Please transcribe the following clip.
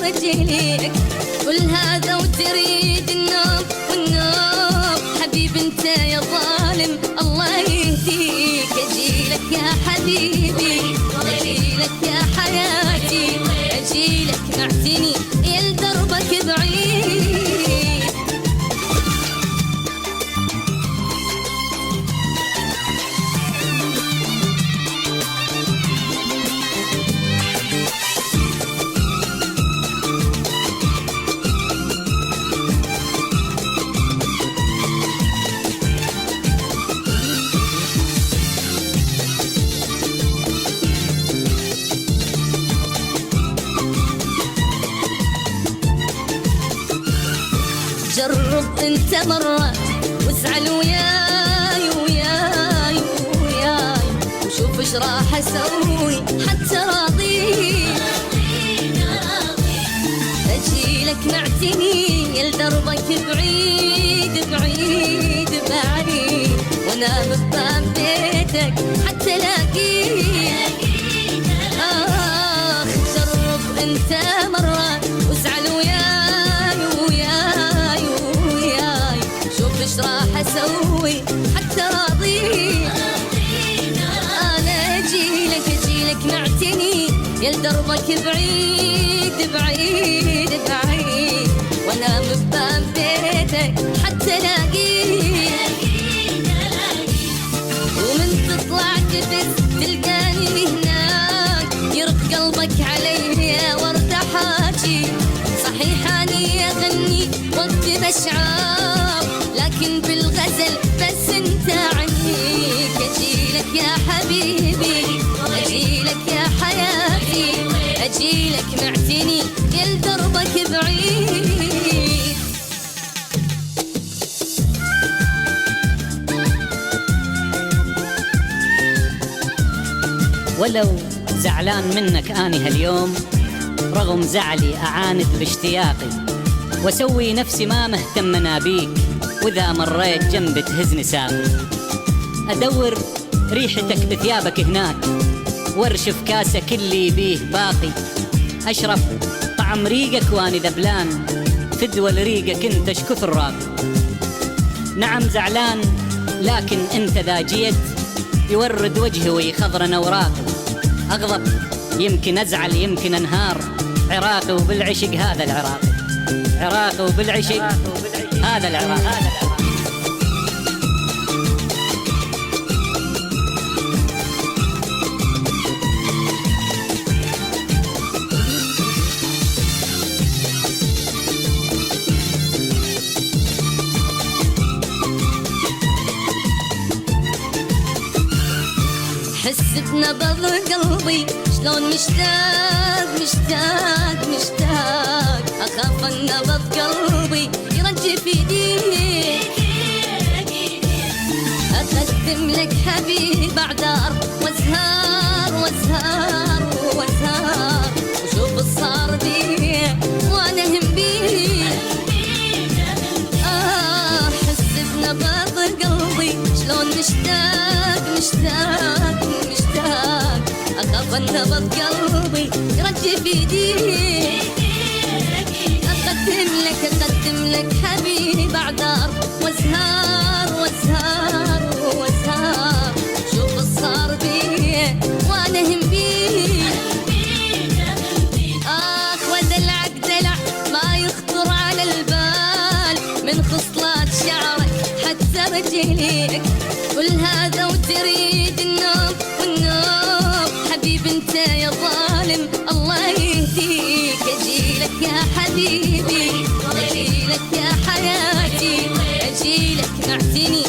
رجليك كل هذا وتريد النوم والنوم. حبيب انت يا ظالم الله يهديك. اجيلك يا حبيبي اجيلك يا حياتي اجيلك معتني يا لدربك بعيد. جرب انت مرة واسعل وياي وياي وياي وشوف ايش راح اسوي حتى راضيك. اجيلك معتني يا لدربك بعيد بعيد بعيد وانا بباب بيتك حتى الاقيك. جرب انت مرة واسعل وياي وياي وياي شوف ايش راح اسوي حتى راضيك. انا اجيلك معتني يا لدربك بعيد بعيد بعيد وانا بباب بيتك حتى الاقيك. ومن تطلع تبس تلقاني هناك يرق قلبك علي يا ورد حاجي. صحيح اني اغني واكتب اشعار لكن بالغزل بس انت عنيك. اجيلك يا حبيبي اجيلك يا حياتي اجيلك معتني يا لدربك بعيد. ولو زعلان منك اني هاليوم رغم زعلي اعاند باشتياقي واسوي نفسي ما مهتم انا بيك. واذا مريت جنب تهزني ساقي ادور ريحتك بثيابك هناك وارشف كاسك اللي بيه باقي. اشرب طعم ريقك واني ذبلان فدوى لريقك انت اش كثر راقي. نعم زعلان لكن انت ذا جيت يورد وجهي ويخضرن اوراقي. اغضب يمكن ازعل يمكن انهار عراقي وبالعشق هذا العراقي. عراقي وبالعشق هذا العراقي. حس بنبض قلبي شلون مشتاق مشتاق مشتاق. اخاف ان نبض قلبي يرجف ايديك. اقدم لك حبيب اعذار وازهار وازهار وازهار وشوف الصار بي وانا هم بيك. حس بنبض قلبي شلون مشتاق مشتاق مشتاق. اخاف ان نبض قلبي يرجف ايديك. اقدم لك حبيب اعذار وازهار وازهار وازهار شوف الصار بي وانا هم بيك. ودلعك دلع ما يخطر على البال من خصلات شعرك حتى رجليك كل هذا وتريد النوم والنوم. حبيب انت يا ظالم الله يهديك. اجيلك يا حبيبي اجيلك يا حياتي اجيلك معتني